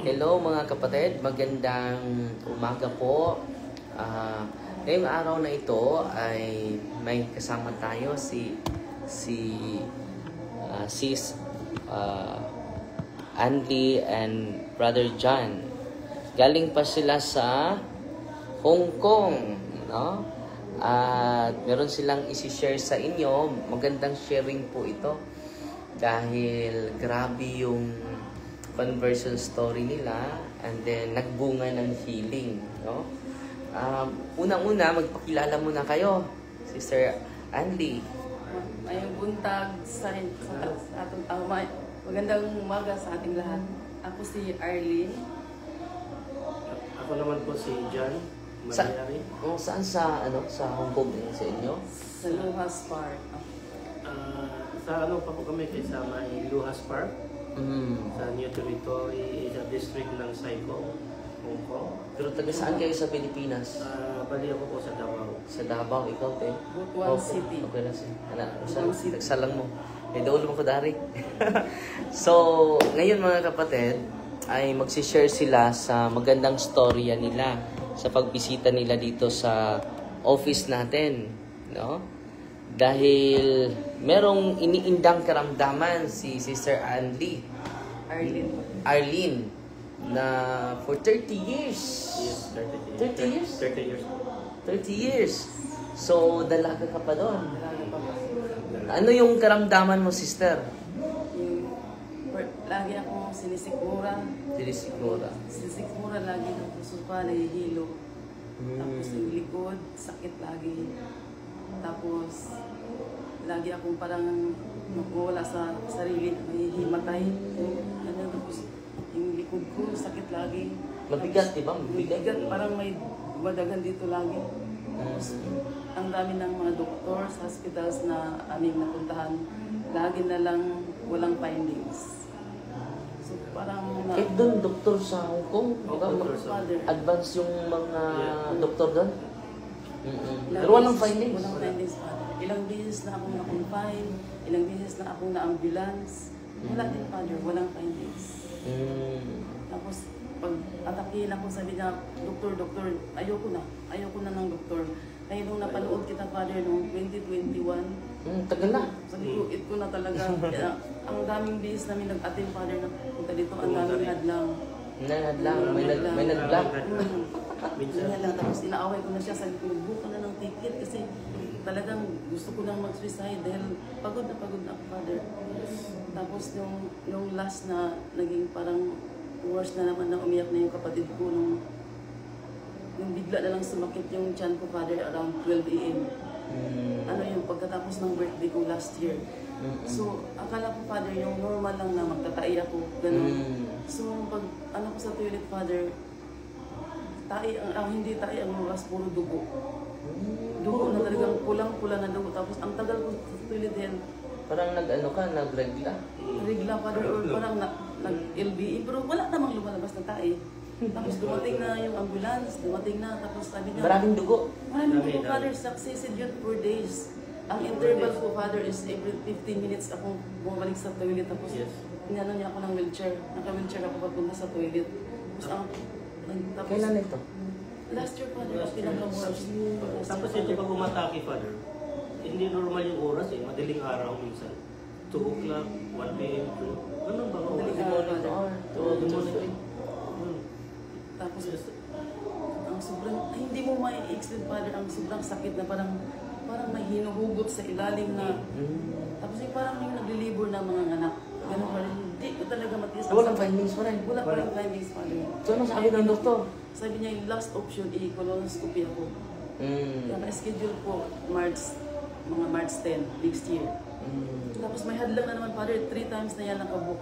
Hello mga kapatid, magandang umaga po. Ngayong araw na ito ay may kasama tayo si Sis Andy and Brother John. Galing pa sila sa Hong Kong, no? At meron silang isi-share sa inyo. Magandang sharing po ito dahil grabe yung conversion story nila, and then nagbunga ng healing, no? Unang-una, magpakilala muna kayo, Sister Andy. Mayong buntag sa atong magandang umaga sa ating lahat. Ako si Arlene. Ako naman po si John Mariari. Saan sa Hong Kong sa inyo? Sa Luhas Park. Sa pa po kami kasama ay Luhas Park. Sa New Territory, sa district ng Saigon, Hong Kong. Pero taga saan kayo sa Pilipinas? Bali ako po sa Davao. Sa Davao, ikaw te? Butuan City. Okay na si. Butuan City. Nagsalang mo. May daul mo ko dari. So, ngayon mga kapatid, ay magsishare sila sa magandang storya nila sa pagbisita nila dito sa office natin, no? Dahil merong iniindang karamdaman si Sister Arlene na for 30 years. Yes, 30 years? 30 years. 30 years. So, dalaga ka pa doon. Ano yung karamdaman mo, sister? Lagi akong sinisikmura. Sinisikmura lagi ng puso pa, nahihilo. Tapos yung likod, sakit lagi. Tapos, lagi akong parang wala sa sarili, mahihimatay. Tapos, yung likod ko, sakit lagi. Mabigat, di ba? Mabigat, parang may dumadagan dito lagi. Tapos, ang dami ng mga doktor sa hospitals na aming napuntahan, lagi na lang walang findings. So, parang Kahit doon, doktor sa Hong Kong, advance yung mga doktor doon? Pero walang findings? Walang findings, Father. Ilang beses na akong na-confine, ilang beses na akong na-ambulance. Wala din, Father. Walang findings. Tapos, pag atakihin ako, sabi niya, doktor, ayoko na ng doktor. Kaya nung napanood kita, Father, noong 2021, tagal na. sabi ko, ito na talaga. Kaya, ang daming beses namin nag-attend, Father, na punta dito, ang daming hadlang. May nag-block. Minsan lang, tapos inaaway ko na siya, sabi ko, buka na ng ticket kasi talagang gusto ko nang mag-suicide dahil pagod na ako, Father. Tapos nung last na naging parang worse na naman na umiyak na yung kapatid ko nung bigla na lang sumakit yung tiyan ko, Father, around 12 a.m. Ano yung pagkatapos ng birthday ko last year. So, akala ko, Father, yung normal lang na magtatai ako, gano'n. So, pag ko sa toilet, Father, hindi tae ang oras, puro dugo. Dugo na talagang pulang-pula na dugo. Tapos ang tagal ko sa toilet din. Parang nagregla? Regla, Father, or parang nag-LBE. Pero wala namang lumalabas na tae. Tapos dumating na yung ambulance, tapos sabi niya, maraming dugo? Maraming dugo, Father, successive yun for days. Ang interval ko, Father, is every 15 minutes akong bumalik sa toilet. Tapos inano niya ako ng wheelchair. Naka-wheelchair ako papunta sa toilet. Tapos kailan ito? Last year, Father, pinaka-worst. Tapos ito pag umatake, Father, hindi normal yung oras madaling araw minsan. 2 o'clock, 1 p.m. Ganun ba? Madaling araw, Father. Tapos, ang sobrang, hindi mo mai-explain, Father, ang sobrang sakit na parang may hinuhugot sa ilalim na, tapos yung parang yung nag-deliver na mga anak. Ganun pa rin, hindi ko talaga matiis. Walang findings pa rin? Wala pa rin findings, Father. So, ano sabi ng doktor? Sabi niya, yung last option, i-colonoscopy ako. Kaya na-schedule po mga March 10 next year. Tapos may hadlang na naman, Father, 3 times na yan nakabook.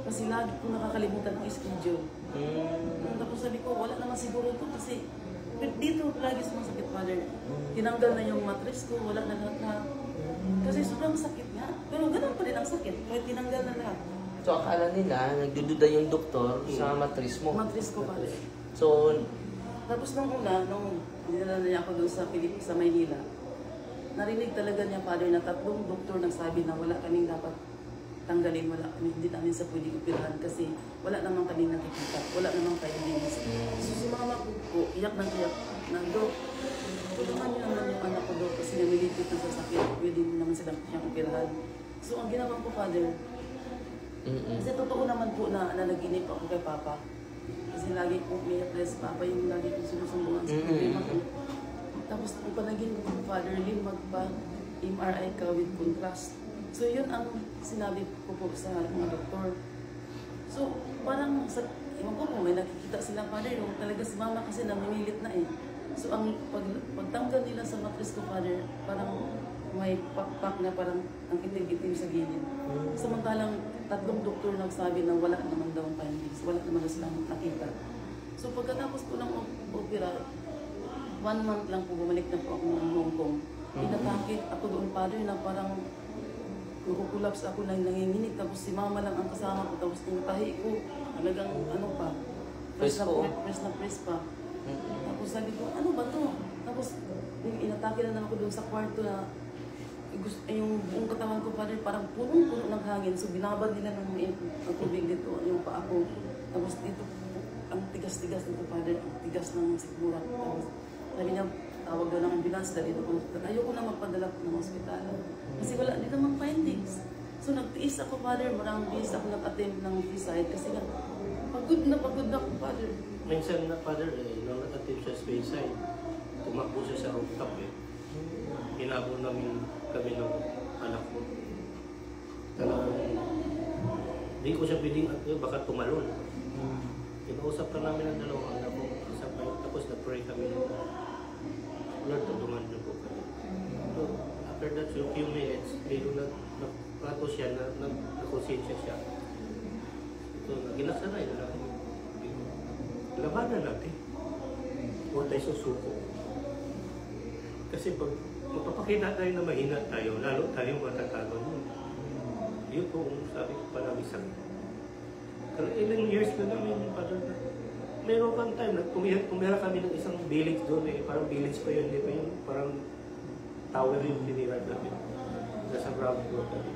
Kasi lagi ko nakakalimutan ng schedule. Tapos sabi ko, wala naman siguro ito kasi dito lagi sumasakit, Father. Tinanggal na yung mattress ko, wala na lahat. Kasi sobrang sakit nga. Pero ganun pa rin ang sakit, kahit tinanggal na lahat. So akala nila, nagdududa yung doktor sa matris mo? Mattress ko, Father. So, tapos nung dinala niya ako doon sa Maynila, narinig talaga niya, Father, na 3 doktor nagsabi na wala kaming dapat tanggalin, hindi namin sa pwedeng operahan kasi wala namang kami nakikita, wala namang findings. So si mama ko po, iyak na Dok, tulungan niyo naman yung anak ko Dok kasi namilipit na sa sakit, pwede naman silang siyang operahan. So ang ginawa ko, Father, kasi totoo naman po na nanaginip ako kay Papa. Kasi lagi po may address Papa yung lagi kong sinusumbungan sa problema ko. Tapos kung panagin ko, Father, mag-MRI ka with contrast. So yun ang sinabi ko po sa mga doktor. So parang, ewan ko kung may nakikita sila, Father, yung talaga si Mama kasi namimilit na eh. So ang pagtanggal nila sa mattress ko, Father, parang may pak-pak na parang ang itim-itim sa gilid. Samantalang 3 doktor nagsabi na wala naman daw ang findings, wala naman daw silang nakita. So pagkatapos po ng opera, 1 month lang po, bumalik na po ako ng Hong Kong. Inatake ako doon, Father, na parang kukulaps ako lang nanginginig. Tapos si Mama lang ang kasama ko. Tapos tinatahi ko, talagang ano pa, press na press pa. Tapos sabi ko, ano ba to? Tapos inatake na ako doon sa kwarto na yung buong katawan ko, Father, parang punong-puno ng hangin. So binabad nila ng tubig dito, yung paa ko. Tapos dito, ang tigas-tigas dito, Father, ang tigas ng sikmura. Tapos sabi niya, tawag daw ng ambulance dahil dito. Ayoko na magpadala ng ospital. Kasi wala din namang findings. So nagtiis ako, Father, maraming bis ako nag-attempt ng suicide kasi nga, pagod na ako, Father. Minsan na, Father, nung nag-attempt siya suicide, tumakbo siya sa rooftop eh. Hinabol namin kami ng anak ko. Talagang, hindi ko siya pwedeng baka tumalon. Kinausap ka namin ang dalawang anak ko. Tapos nag-pray kami. Lord, tulungan niyo po kami. So, after that, few minutes, medyo nagpato siya, nakonsensya siya. So, ginasanay na natin. Labanan natin. Huwag tayo susuko. Kasi pag magpapakita tayo na mahina tayo, lalo tayo matatagon. Yun po, sabi ko palagi sa akin. Pero ilang years na namin, meron pang time na kumira kami ng isang village doon eh. Parang village pa yun, di ba yun? Parang tower yung tinira namin. Nasa ground floor kami.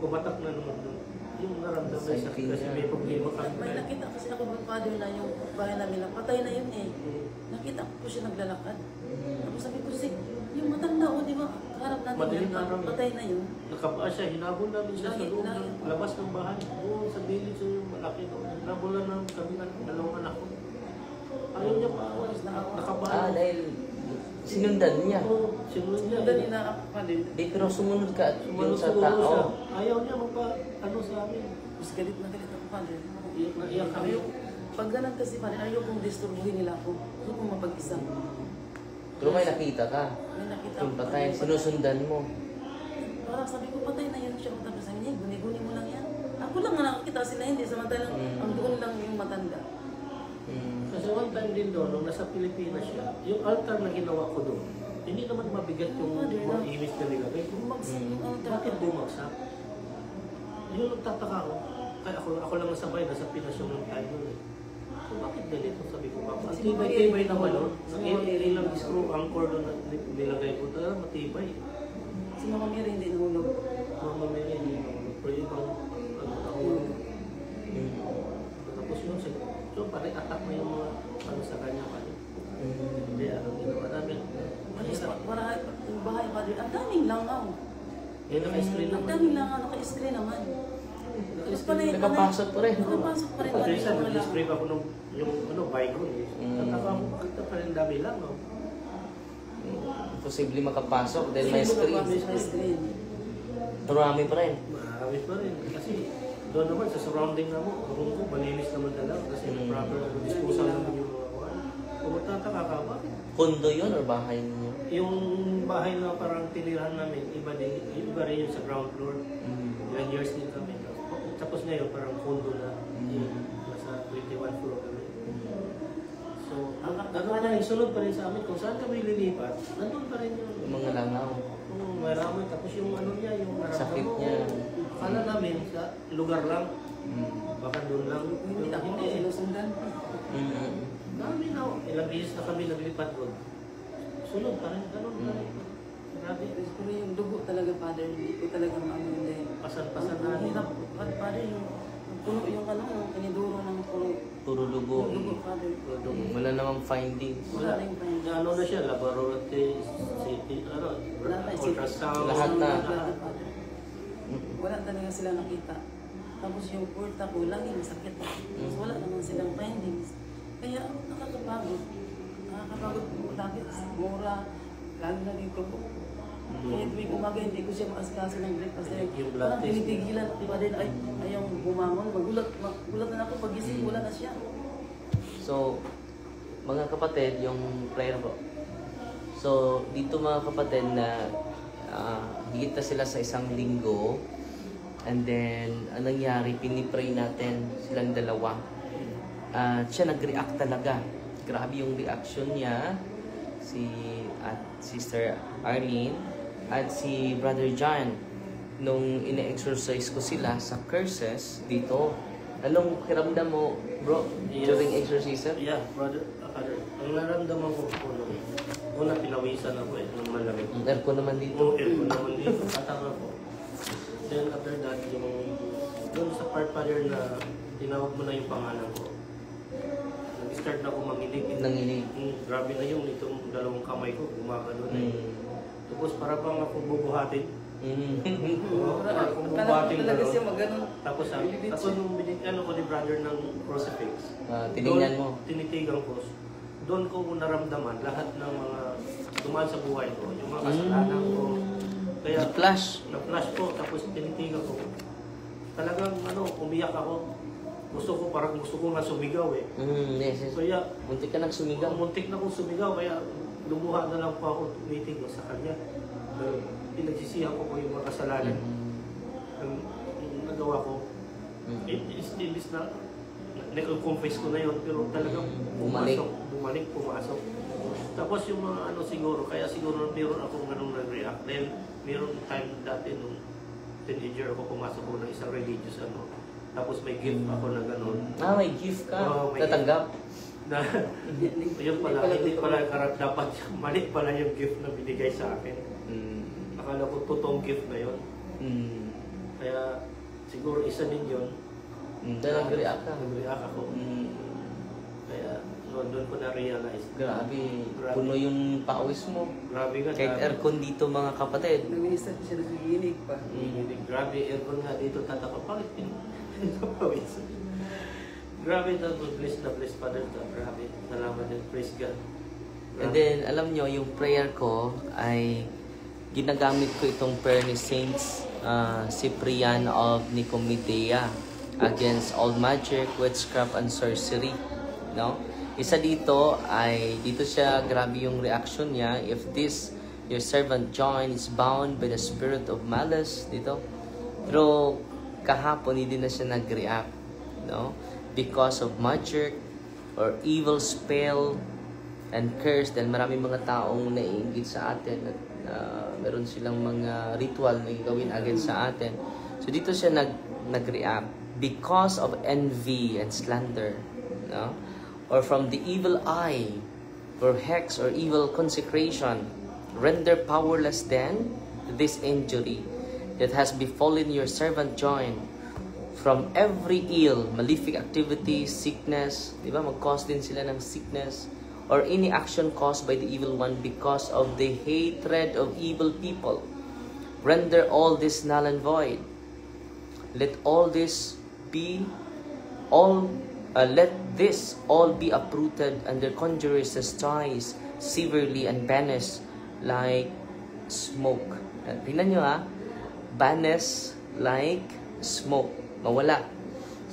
Kumatak na naman doon. Yung naramdaman sa sakit kasi may problema kami. May nakita kasi ako ng Father na yung bahay namin, patay na yun eh. Nakita ko siya naglalakad. Tapos sabi ko, yung matanda o di ba? Harap natin yan, patay na yun. Nakabaa siya, hinabol namin siya sa loob ng labas ng bahay. Oo, sa village yung malaki doon. Hinabulan namin kami ng dalawang anak ko. Ayaw niya pa. Nakabaa. Dahil sinundan niya. Oo, sinundan niya. Nila ako, Father. Pero sumunod ka yung sa Sumunod siya. tao. Ayaw niya ano sa amin. Mas galit na galit ako, Father. Iyak na iyak kami. Pag ganun kasi, Father, ayaw kong disturbuhin nila ako. Ayaw kong mapag-isa. Pero may nakita ka. May nakita Yung patay, sinusundan mo. Parang sabi ko, patay na yun siya. Tapos sabi niya, guni-guni mo lang yan. Ako lang nga nakakita sila, hindi. Samantalang ang doon lang yung matanda. Kasi one time din doon, nung nasa Pilipinas siya, yung altar na ginawa ko doon, hindi naman mabigat yung mga imis na nilagay ko. Bakit bumagsak? Yun ang tataka ko. Kaya ako lang nasabay, nasa Pinas yung nung time nun eh. So bakit ganito? Sabi ko, ang tibay-tibay naman nun. Ilang screw anchor doon na nilagay ko, talaga matibay. Si Mama Mary hindi nahulog. Mama Mary, hindi nahulog. Pero ibang nahulog. Tapos yun, so parang attack na yung mga sa kanya. Hindi, ginawa namin. Para yung bahay, Father, ang daming langaw. Naka-screen Ang naman. daming langaw, naka-screen naman. Nakapasok pa rin. Nakapasok pa rin. Kasi isa, nag-display pa ako ng yung Baygon eh. Tataka ko, bakit pa rin dami lang, no? Posible makapasok dahil may screen. May screen. Marami pa rin. Marami pa rin. Kasi doon naman, sa surrounding na mo, room ko, malinis naman talaga. Kasi proper disposal naman yung mga kuhan. Kung magtataka ka, bakit? Kondo yun or bahay niyo? Yung bahay na parang tinirahan namin, iba rin yun sa ground floor. Ilang years din kami. Tapos ngayon, parang condo na. Nasa 21 floor kami. So, nagsunod pa rin sa amin. Kung saan kami lilipat, nandun pa rin yun. Yung mga langaw. Marami. Tapos yung ano niya, yung Sakit niya. Akala namin sa lugar lang. Baka doon lang. Hindi ako sinusundan. Dami na. Ilang beses na kami naglipat doon. Sunod pa rin. Ganun pa rin. Grabe. Pero yung dugo talaga, Father, hindi ko talaga maano hindi. Pasan-pasan Ang namin. hirap, Father, yung Puno yung iniduro ng puno. Puro lugo. Dugo, Father. Wala namang findings. Wala na yung findings. Ano na siya, laboratory, city, ultrasound. Lahat na. Father. Wala talaga sila nakita. Tapos yung porta ko, lagi masakit. Tapos wala naman silang findings. Kaya nakakapagod. Nakakapagod po lagi. Mura. Lalo na dito po. Kaya tuwing umaga, hindi ko siya maasikaso ng breakfast. Yung blood Parang test. tinitigilan ko pa din. Ay, ayaw bumangon. Magulat na ako pagising. Wala na siya. So, mga kapatid, yung prayer bro. So, dito mga kapatid na higit na sila sa isang linggo. And then, anong nangyari? Pinipray natin silang dalawa. Siya nag-react talaga. Grabe yung reaction niya. At Sister Arlene at si Brother John. Nung ine-exercise ko sila sa curses dito. Anong kiramdam mo, bro, during exorcism? Yeah, brother. Ang naramdaman ko po una pinawisan ako nung malamig. Aircon naman dito. Yung aircon naman dito, katanga ko. Then after that, doon sa part Father na tinawag mo na yung pangalan ko. Nag-start na ako manginig. Nanginig. Grabe na yung itong dalawang kamay ko, gumagano na yun. Tapos para bang ako bubuhatin. Para akong bubuhatin Talaga siya gano'n. maganon. Tapos nung binigyan ko ni brother ng crucifix, Tinignan mo. tinitigan ko, doon ko naramdaman lahat ng mga dumaan sa buhay ko, yung mga kasalanan ko. Kaya Flash. na-flash ko, tapos tinitigan ko. Talagang umiyak ako. Parang gusto ko nga sumigaw eh. Yes. Kaya, Muntik ka nang sumigaw. muntik na kong sumigaw, kaya lumuha na lang po ako tumitig sa kanya. Pero pinagsisihan ko yung mga kasalanan ang nagawa ko. Imbis na nag-confess ko na yun, pero talagang pumasok. Tapos yung mga siguro, kaya siguro meron akong ganun nag-react. Dahil meron time dati nung teenager ako, pumasok ko ng isang religious tapos may gift ako na gano'n. May gift ka. Oo, may Tatanggap. Yun pala, hindi pala dapat mali pala yung gift na binigay sa akin. Akala ko totoong gift na yun. Kaya siguro isa din yun. Nag-react ka. Nag-react ako. Kaya doon ko na-realize. Grabe. Puno yung pawis mo. Grabe nga. Kahit aircon dito mga kapatid. Nag-minister ko siya, nagiginig pa. Grabe, aircon nga dito tataka. Bakit pinapawis? Grabe na, bless Father. Grabe. Salamat din. Praise God. And then, alam nyo, yung prayer ko ay ginagamit ko itong prayer ni Saints Cyprian of Nicomedia against all magic, witchcraft, and sorcery. No? Isa dito ay, dito siya, grabe yung reaction niya. If this, your servant John is bound by the spirit of malice, dito. Pero kahapon, hindi na siya nag-react. No? Because of magic or evil spell and curse. Dahil maraming mga taong naiingit sa atin at meron silang mga ritual na gawin against sa atin. So dito siya nag-react because of envy and slander. No? Or from the evil eye or hex or evil consecration, render powerless then this injury that has befallen your servant John from every ill, malefic activity, sickness, di ba? Mag-cause din sila ng sickness or any action caused by the evil one because of the hatred of evil people. Render all this null and void. Let this all be uprooted and their conjurers' ties severely and banished like smoke. Tingnan nyo banished like smoke. Mawala.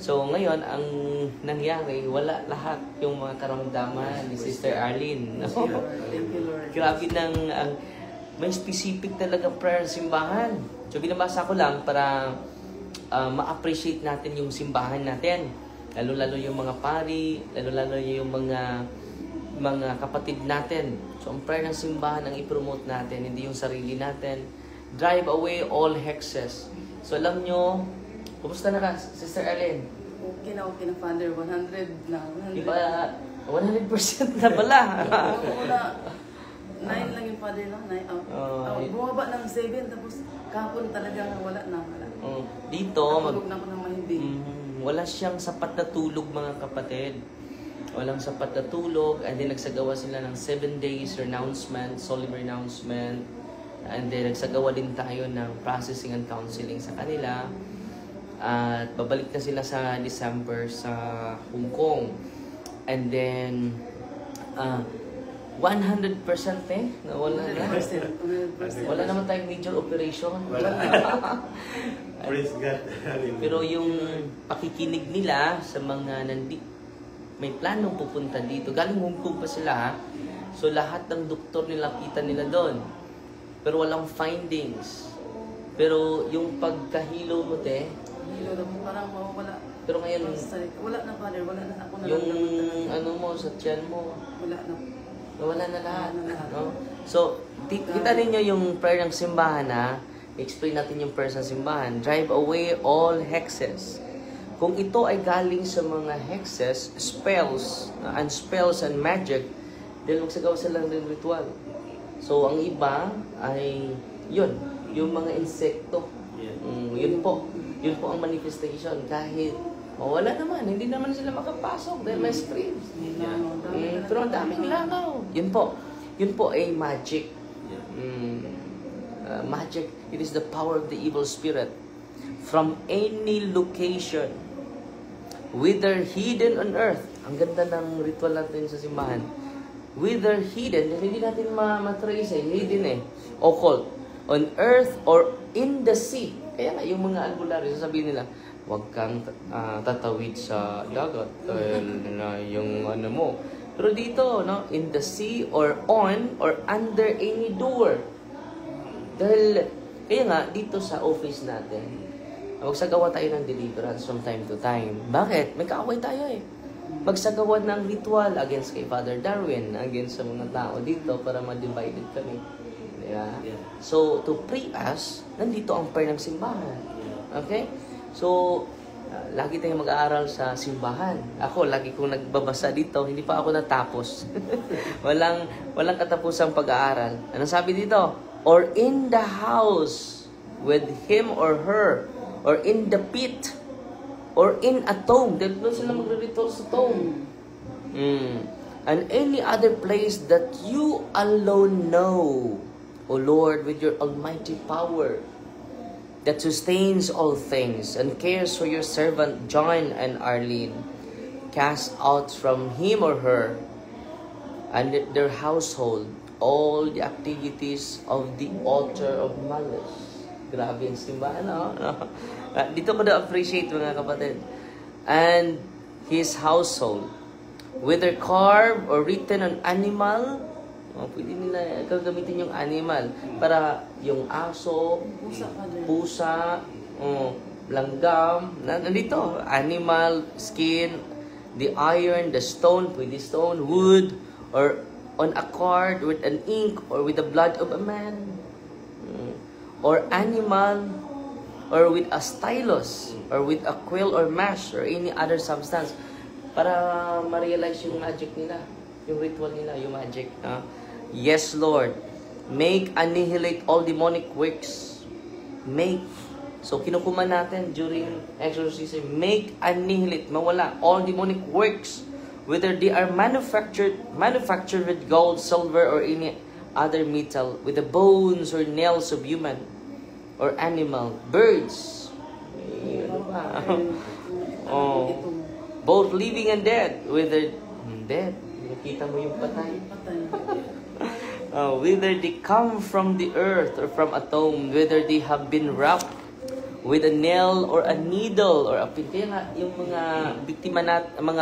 So ngayon, ang nangyari, wala lahat yung mga karamdaman ni Sister Arlene. No? Grabe may specific talaga prayer simbahan. So binabasa ko lang para ma-appreciate natin yung simbahan natin. Lalo-lalo yung mga pari, lalo-lalo yung mga kapatid natin. So ang prayer ng simbahan ang i-promote natin, hindi yung sarili natin. Drive away all hexes. So alam nyo, kumusta na ka, Sister Arlene? Okay na, Father. 100 na. 100. Di ba, 100% na pala. Una, 9 lang yung Father, no? 9. Bumaba ng 7, tapos kahapon talaga wala na. Dito, Natulog na ako ng mahimbing. wala siyang sapat na tulog, mga kapatid. Walang sapat na tulog, and then nagsagawa sila ng 7 days renouncement, solemn renouncement, and then nagsagawa din tayo ng processing and counseling sa kanila. At babalik na sila sa December sa Hong Kong. And then 100% nawala na. 100%. Wala naman tayong major operation. Praise God. Pero yung pakikinig nila sa mga may planong pupunta dito. Galing Hong Kong pa sila, ha? So lahat ng doktor nila kita nila doon. Pero walang findings. Pero yung pagkahilo mo, Hilo na mo, parang mawawala. pero ngayon, Wala na, Father. Wala na ako na yung lang. ano mo, sa tiyan mo, Wala na. nawala na lahat. Wala na lahat. No? So, kita ninyo yung prayer ng simbahan, ha? Explain natin yung prayer ng simbahan. Drive away all hexes. Kung ito ay galing sa mga hexes, spells, and magic, dahil magsagawa sila ng ritual. So, ang iba ay yun, yung mga insekto. Yun po ang manifestation. Kahit mawala naman, hindi naman sila makapasok dahil may streams. Pero ang daming langaw. Yun po ay magic. Magic, it is the power of the evil spirit. From any location, whether hidden on earth, ang ganda ng ritual natin sa simbahan, whether hidden, hindi natin matrace hidden occult, on earth or in the sea. Kaya nga, yung mga albularyo, sasabihin nila, huwag kang tatawid sa dagat dahil yung ano mo. Pero dito, no, in the sea or on or under any door. Dahil, kaya nga, dito sa office natin, magsagawa tayo ng deliverance from time to time. Bakit? May kaaway tayo Magsagawa ng ritual against kay Father Darwin, against sa mga tao dito para ma-divided kami. Diba? Yeah. So, to free us, nandito ang prayer ng simbahan. Okay? So, lagi tayong mag-aaral sa simbahan. Ako, lagi kong nagbabasa dito, hindi pa ako natapos. walang katapusang pag-aaral. Ano sabi dito? Or in the house with him or her, or in the pit, or in a tomb. Dahil doon sila magre-ritual sa tomb. And any other place that you alone know, O Lord, with your almighty power that sustains all things and cares for your servant John and Arlene, cast out from him or her and their household all the activities of the altar of malice. Grabe yung simbahan, no? Dito ko na-appreciate, mga kapatid. And his household, whether carved or written on animal, pwede nila gagamitin yung animal para yung aso, pusa, langgam, nandito, animal, skin, the iron, the stone, pwede stone, wood, or on a card with an ink or with the blood of a man, or animal, or with a stylus, or with a quill or mash, or any other substance, para ma-realize yung magic nila, yung ritual nila, yung magic. Yes, Lord, make annihilate all demonic works. Make. So, kinukuma natin during exorcism, make annihilate, mawala, all demonic works, whether they are manufactured with gold, silver, or any other metal, with the bones or nails of human or animal, birds, both living and dead, whether dead, nakita mo yung patay, whether they come from the earth or from a tomb, whether they have been wrapped with a nail or a needle or a pin. Kaya nga, yung mga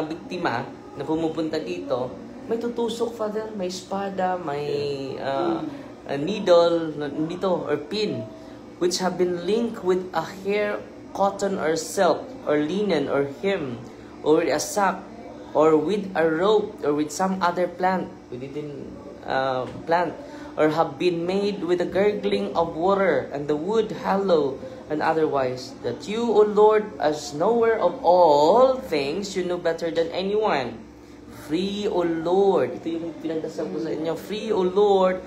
biktima na pumupunta dito, may tutusok, Father, may espada, may a needle dito or pin, which have been linked with a hair, cotton or silk or linen or hem, or with a sack, or with a rope, or with some other plant, or have been made with the gurgling of water and the wood hollow and otherwise, that you, O Lord, as knower of all things, you know better than anyone. Free, O Lord. Ito yung pinagdasal ko sa inyo. Free, O Lord,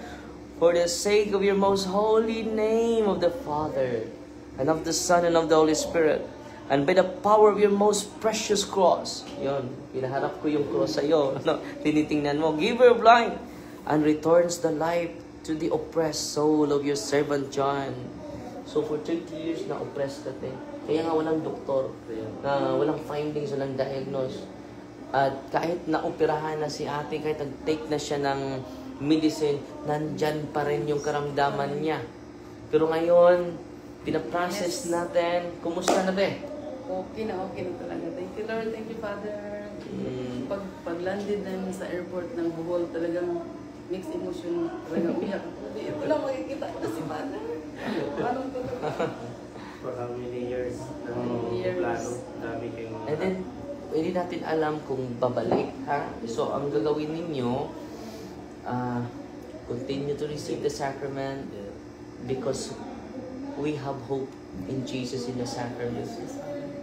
for the sake of your most holy name, of the Father, and of the Son, and of the Holy Spirit, And by the power of your most precious cross, yun, pinaharap ko yung cross sa'yo. Ano, tinitingnan mo, give her blind, and returns the life to the oppressed soul of your servant John. So for 30 years na oppressed ka, te. Kaya nga walang doktor, na walang findings, walang diagnose. At kahit naoperahan na si ate, kahit nag-take na siya ng medicine, nandyan pa rin yung karamdaman niya. Pero ngayon, pinaprocess natin. Kumusta na, te? Okay na talaga. Thank you, Lord. Thank you, Father. Pag-landed namin sa airport ng Bohol, talagang mixed emotion. Talagang umiyak. Wala makikita ko na si Father. Anong talaga? For how many years? Plano, dami kayong... And then, hindi natin alam kung babalik, ha? So, ang gagawin ninyo, continue to receive the sacrament because we have hope in Jesus in the sacrament.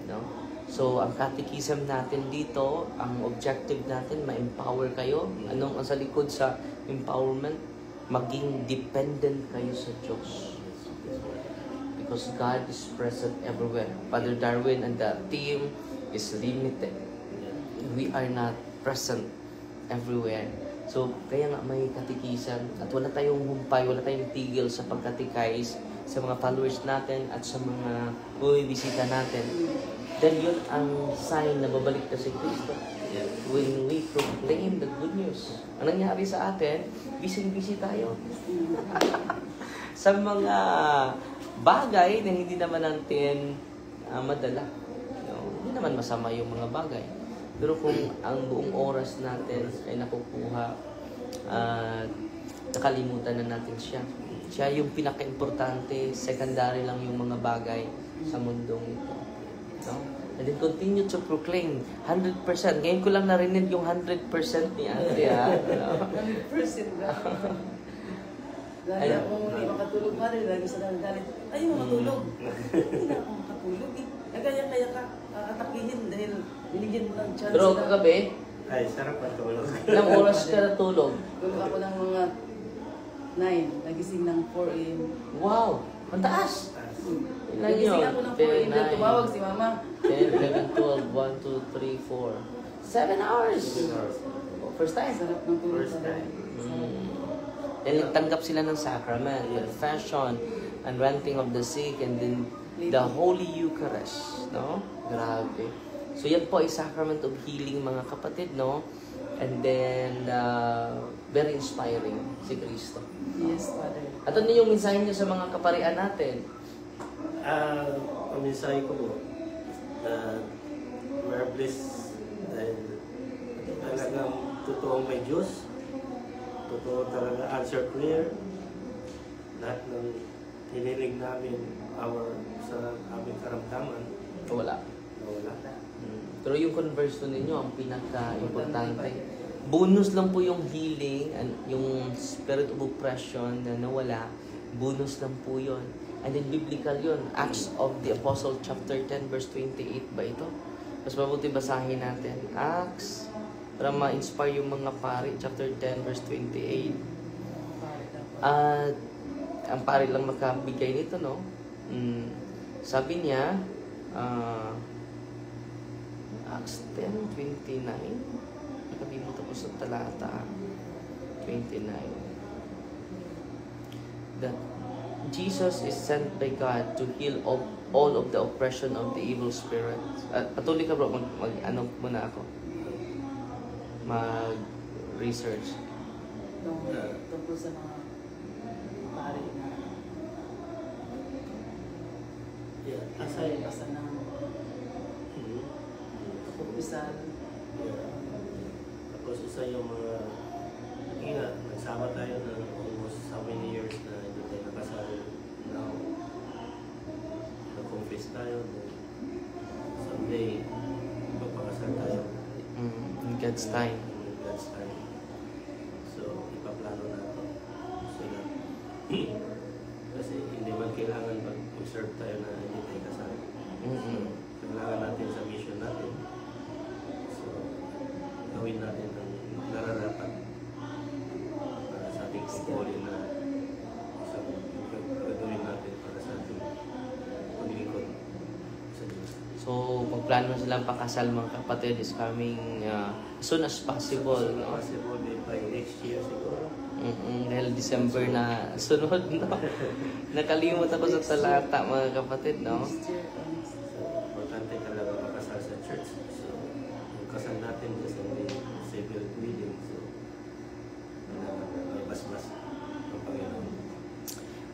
No? So, ang catechism natin dito, ang objective natin, ma-empower kayo. Anong ang sa likod sa empowerment? Maging dependent kayo sa Diyos. Because God is present everywhere. Father Darwin and the team is limited. We are not present everywhere. So, kaya nga may catechism at wala tayong humpay, wala tayong tigil sa pagkatikais sa mga followers natin at sa mga bisita natin. Then yun ang sign na babalik na si Kristo. When we proclaim the good news. Ang nangyari sa atin, busy-busy tayo. Sa mga bagay na hindi naman natin madala. Hindi naman masama yung mga bagay. Pero kung ang buong oras natin ay nakukuha at nakalimutan na natin siya. Siya yung pinaka-importante, secondary lang yung mga bagay sa mundong ito. No? And then continue to proclaim 100%. Ngayon ko lang narinig yung 100% ni Andrea. 100% ba? Lagi ako hindi makatulog pa rin. Lagi sa galit. Ayaw matulog. Hindi na ako makatulog eh. Kaya ka atakihin dahil binigyan mo ng chance. Pero kagabi, Ay, sarap ang tulog. ilang oras ka natulog? Tulog ako ng mga 9. Nagising ng 4 a.m. Wow! Ang taas! Ilan Nagising yun? ako ng 4 a.m. Dahil tumawag si Mama. 10, 11, 12, 1, 2, 3, 4. 7 hours! Oh, first time? Sarap ng tulog. First time. Dahil tanggap sila ng sacrament, confession, and renting of the sick, and then the Holy Eucharist. No? Grabe. So yan po ay sacrament of healing, mga kapatid, no? And then, very inspiring si Kristo. Yes, Father. At ano yung mensahe niyo sa mga kaparian natin? Ang mensahe ko po, we're blessed dahil talagang totoong may Diyos, totoo talaga answer prayer, lahat ng hiniling namin sa aming karamdaman, Wala. nawala. Pero yung conversion ninyo, ang pinaka-importante. Bonus lang po yung healing, and yung spirit of oppression na nawala. Bonus lang po yun. And then biblical yun. Acts of the Apostle chapter 10 verse 28 ba ito? Mas mabuti basahin natin. Acts, para ma-inspire yung mga pari. Chapter 10 verse 28. At ang pari lang makabigay nito, no? Sabi niya, Acts 10:29. Nakalimutan ko sa talata 29. That Jesus is sent by God to heal all of the oppression of the evil spirits. Patuloy ka bro, ano muna ako. Mag-research. Tungkol sa mga pari na asay basta ng kapupisan. Tapos isa yung mga nagsama tayo na almost how many years na hindi tayo nakasal. Now, nag-confess tayo na someday magpapakasal tayo. In God's time. In God's time. So, ipaplano natin. So, kasi hindi man kailangan mag-serve tayo na hindi tayo kasal. Kailangan natin sa mission natin. So, gawin natin ang nararapat para sa ating pagpuli na gagawin natin para sa ating paglingkod sa Diyos. So, magplano silang pakasal mga kapatid is coming as soon as possible. No? Possible by next year siguro. Dahil December na sunod, no? Nakalimot ako sa talata mga kapatid, no? Next year, So, importante talaga makasal sa church. So, yung kasal natin kasi may civil wedding. So, may basmas ng Panginoon.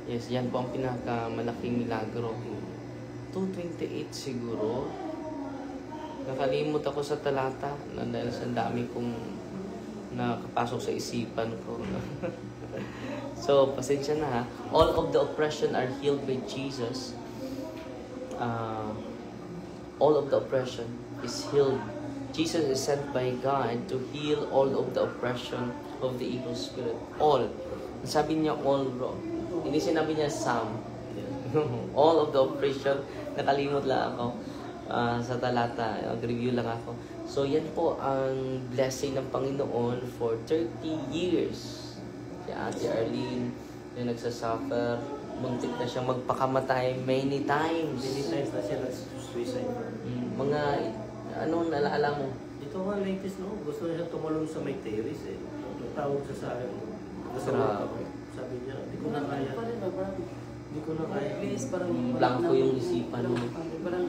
Yes, yan po ang pinakamalaking milagro. 228 siguro. Nakalimot ako sa talata na dahil sa dami kong nakapasok sa isipan ko. So, pasensya na ha. All of the oppression are healed by Jesus. All of the oppression is healed. Jesus is sent by God to heal all of the oppression of the evil spirit. All. Sabi niya all, bro. Hindi sinabi niya some. All of the oppression. Nakalimot lang ako sa talata. Mag-review lang ako. So, yan po ang blessing ng Panginoon for 30 years. Si Ate Arlene na nagsasuffer. Muntik na siyang magpakamatay many times. Many times na siya nag-suicide. Mga, ano naalala mo? Ito nga latest no, gusto niya tumalon sa may terrace eh. Tawag siya sa akin. Sabi niya, hindi ko na kaya. Hindi ko na kaya. Please, parang Blanco yung isipan mo. Parang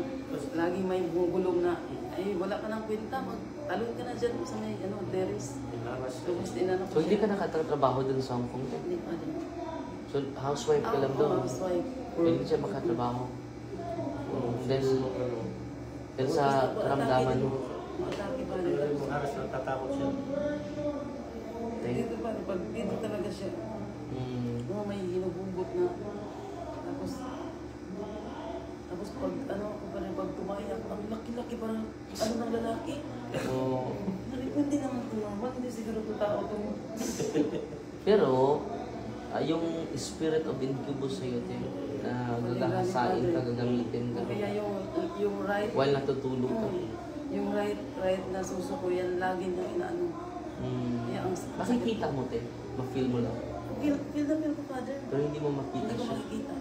lagi may bumubulong na, ay wala ka ng kwenta, magtalon ka na dyan sa may terrace. Inaras ka. Tapos inano So, hindi ka nakatrabaho dun sa Hong Kong? Hindi pa din. So, housewife ka lang doon? Housewife. Hindi siya makatrabaho. Dahil sa karamdaman mo. Matake pa rin. Inaras na tatakot siya. Dito pa, pag dito talaga siya, may hinubugot na. Tapos pag pag tumayak, ang laki-laki parang ng lalaki. Oo. Hindi naman tumawa, hindi siguro ito tao itong... Pero, yung spirit of incubus sa'yo, na gagahasain ka, gagamitin ka. Kaya yung right... While natutulog ka. Yung right na susuko yan, lagi na inaano. Kaya ang... Makikita mo, ma-feel mo lang. Feel na feel ko, Father. Pero hindi mo makita Hindi ko siya. makikita.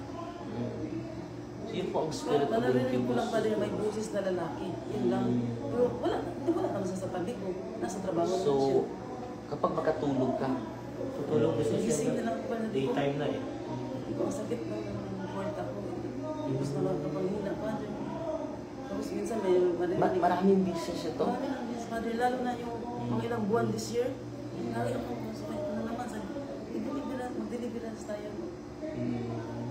So yun po ang spirit of Naririnig ko incubus. lang, Father, may boses na lalaki. Yun lang. Pero wala naman sa tabi ko. Nasa trabaho So, naman siya. kapag makatulog ka, Tutulog kasi siya Gising na na lang ako na daytime na eh. ang sakit ng kwarta ko. Tapos na magkapanghina, Father. Tapos minsan may marinig. maraming business ito. Marami lang this, Father. Lalo na yung mga ilang buwan this year. Lagi ako masakit na naman. Mag-deliverance tayo.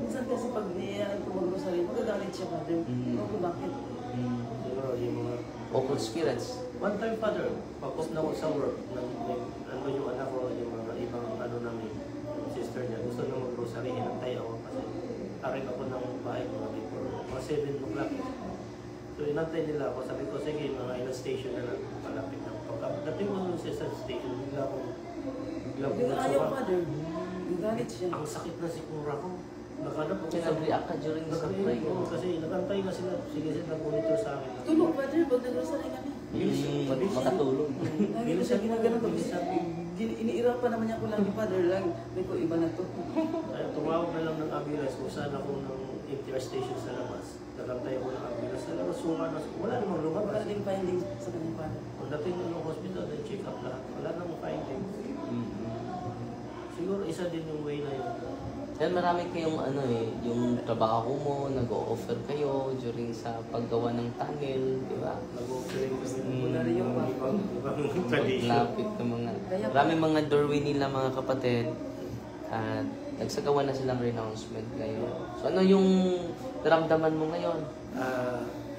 Minsan kasi pag niyayaan ko mag-rosary, magagalit siya, Father. Ako, bakit? Siguro yung mga... Occult spirits. One time, Father, pagkos na ako sa work, ano yung anak ko, yung mga ibang ano namin, yung sister niya, gusto na mag-rosary, hinantay ako kasi aring ako ng bahay mga before, mga 7 o'clock. So inantay nila ako, sabi ko, sige, mga ilang station na lang, malapit na. Pagdating ko nun siya sa station, bigla akong Yung ayaw, Father. Galit siya. Ang sakit na sikura ko. Nakalap ako Kaya nag-react ka during sa pray. kasi nagantay na sila, sige sila nag-monitor sa akin. Tulog, Father. Pag nag-rosary kami. Makatulog. Lagi ko siya ginagano pag iniirapan naman niya ako lang ni Father lang. May ko iba na to. Ay, tumawag na lang ng ambulance kung saan ako ng MTR station sa labas. Nagantay ako ng ambulance sa labas. Wala namang Wala lumabas. ding findings sa kanyang Father. Pagdating ng hospital, check up lahat. Wala namang findings. Siguro isa din yung way na yun. Yan marami kayong yung trabaho mo, nag-o-offer kayo during sa paggawa ng tunnel, di ba? Nag-offering kami ng Wala rin yung ibang tradition. Lapit ng mga, marami mga doorway nila mga kapatid. At nagsagawa na silang renouncement ngayon. So ano yung naramdaman mo ngayon?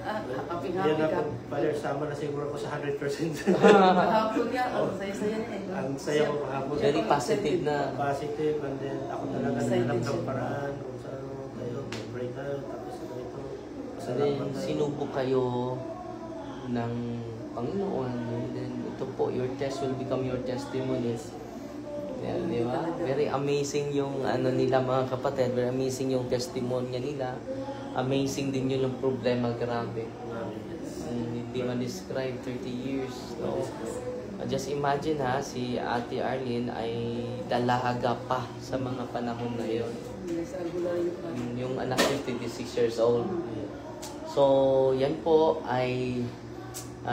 Happy Yan ka. ako, Father, sama na siguro ako sa 100%. Kahapon niya, ang saya-saya niya eh. Ang saya ko kahapon. Very positive na. Positive, and then ako talaga Excited naghanap siya. ng paraan kung saan tayo, mag-pray tayo, tapos ito. And then sinubok kayo ng Panginoon. And then ito po, your test will become your testimonies. Yeah, di ba? Very amazing yung nila mga kapatid. Very amazing yung testimonya nila. Amazing din yun yung problema, grabe. Hindi man-describe 30 years. So, just imagine si Ate Arlene ay dalaga pa sa mga panahon na yun. Nasa albularyo pa. Yung anak niya 26 years old. So, yan po ay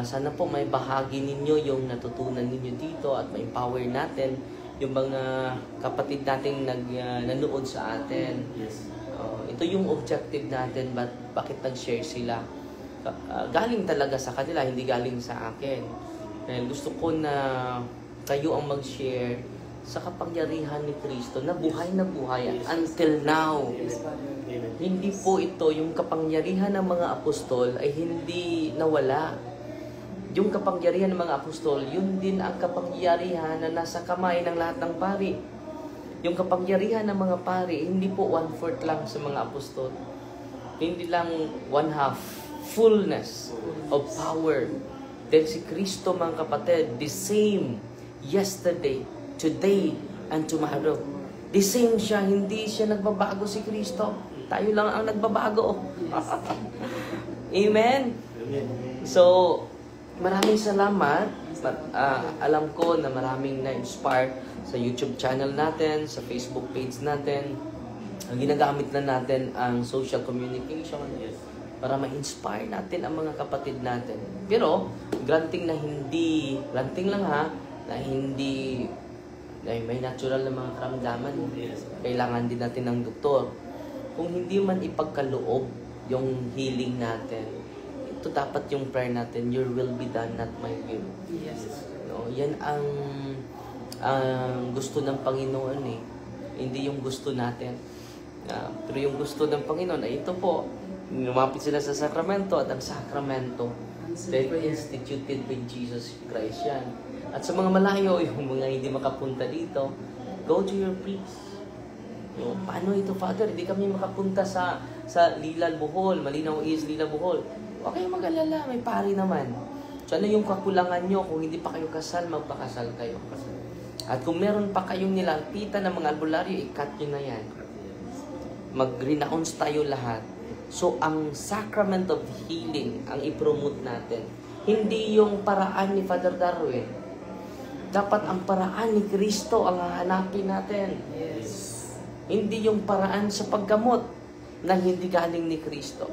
sana po may bahagi ninyo yung natutunan ninyo dito at ma-empower natin yung mga kapatid nating nanood sa atin. Yes. Ito yung objective natin, bakit nag-share sila. Galing talaga sa kanila, hindi galing sa akin. Dahil gusto ko na kayo ang mag-share sa kapangyarihan ni Kristo na buhay until now. Amen. Hindi po ito, yung kapangyarihan ng mga apostol ay hindi nawala. Yung kapangyarihan ng mga apostol, yun din ang kapangyarihan na nasa kamay ng lahat ng pari. Yung kapangyarihan ng mga pari, hindi po 1/4 lang sa mga apostol. Hindi lang 1/2, fullness of power. Dahil si Kristo, mga kapatid, the same yesterday, today, and tomorrow. The same siya, hindi siya nagbabago si Kristo. Tayo lang ang nagbabago. Amen? Amen. So, maraming salamat. Alam ko na maraming na-inspire sa YouTube channel natin, sa Facebook page natin. Ginagamit na natin ang social communication para ma-inspire natin ang mga kapatid natin. Pero, granting lang ha, na hindi may natural na mga karamdaman. Kailangan din natin ng doktor. Kung hindi man ipagkaloob yung healing natin, ito dapat yung prayer natin, your will be done, not my will. Yes. No, yan ang gusto ng Panginoon eh. Hindi yung gusto natin. Pero yung gusto ng Panginoon ay ito po. Lumapit sila sa sakramento at ang sakramento that instituted by Jesus Christ yan. At sa mga malayo, yung mga hindi makapunta dito, go to your priest. Paano ito, Father? Hindi kami makapunta sa Lilal, Bohol. Malinaw is Lilal, Bohol. Huwag kayong mag-alala, may pari naman. So ano yung kakulangan nyo? Kung hindi pa kayo kasal, magpakasal kayo. At kung meron pa kayong nilalpitan ng mga albularyo, i-cut nyo na yan. Mag-renounce tayo lahat. So ang sacrament of healing ang i-promote natin. Hindi yung paraan ni Father Darwin. Dapat ang paraan ni Kristo ang hahanapin natin. Yes. Hindi yung paraan sa paggamot na hindi galing ni Kristo.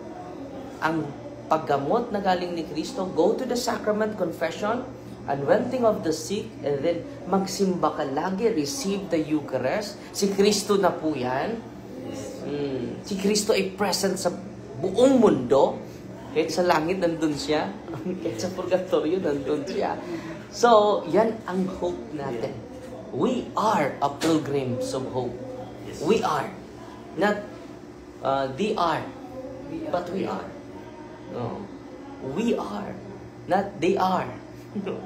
Ang paggamot na galing ni Kristo, go to the sacrament, confession, anointing of the sick, and then magsimba ka lagi, receive the Eucharist. Si Kristo na po yan. Si Kristo ay present sa buong mundo. Kahit sa langit, nandun siya. Kahit sa purgatorio, nandun siya. So, yan ang hope natin. We are a pilgrims of hope. We are. Not they are. But we are. No. We are. Not they are.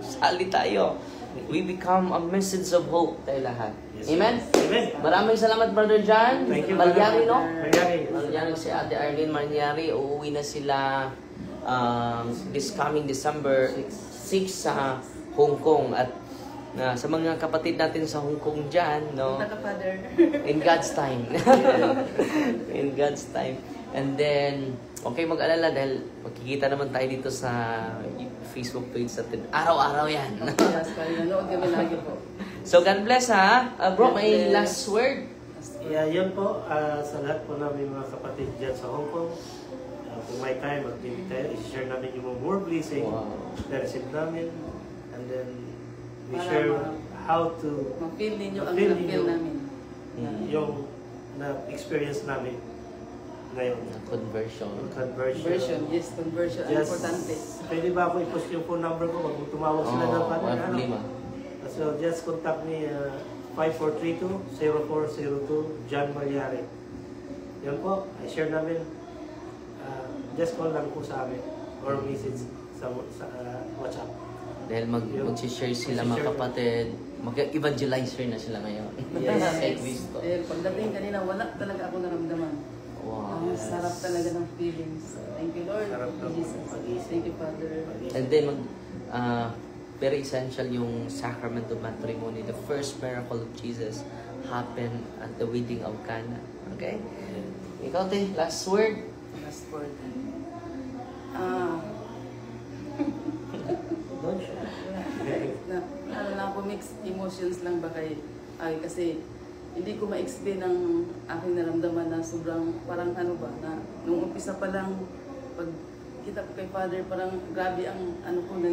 Sali tayo. We become a message of hope tayo lahat. Yes. Amen? Amen. Maraming salamat, Brother John. Thank you, Malyari, no? Malyari. Si Ate Arlene Malyari. Uuwi na sila this coming December 6 sa Hong Kong. At sa mga kapatid natin sa Hong Kong dyan, no? Father. In God's time. In God's time. And then, okay mag-alala dahil magkikita naman tayo dito sa Facebook page natin. Araw-araw yan. Yes, nanood kami lagi po. So, God bless ha. Bro, may last word? Yeah, yun po. Sa lahat po namin mga kapatid dyan sa Hong Kong, kung may time, mag-divide tayo, i-share namin yung more blessing na receive namin. And then, we share how to ma-feel ninyo ang ma-feel na-feel ninyo namin. yung na-experience namin ngayon. Conversion. Conversion, yes, conversion. Ang importante. Pwede ba ako i-post yung phone number ko? Pag tumawag sila ng walang problema. So, just contact me 5432-0402 John Malyari. Yan po, I-share namin. Just call lang po sa amin or message sa WhatsApp. Dahil mag-share sila mga kapatid, mag-evangelizer na sila ngayon. Yes. Kay Kristo. Dahil pagdating kanina, wala talaga ako naramdaman. Wow. Ang sarap talaga ng feelings. Thank you, Lord. Sarap Thank you, Jesus. Thank you, Father. And then, very essential yung sacrament of matrimony. The first miracle of Jesus happened at the wedding of Cana. Okay? Ikaw, te, last word? Last word. Ako mixed emotions lang ba kasi hindi ko ma-explain ang aking naramdaman na sobrang parang ano ba na nung umpisa pa lang pag nakikita ko kay Father, parang grabe ang ano ko,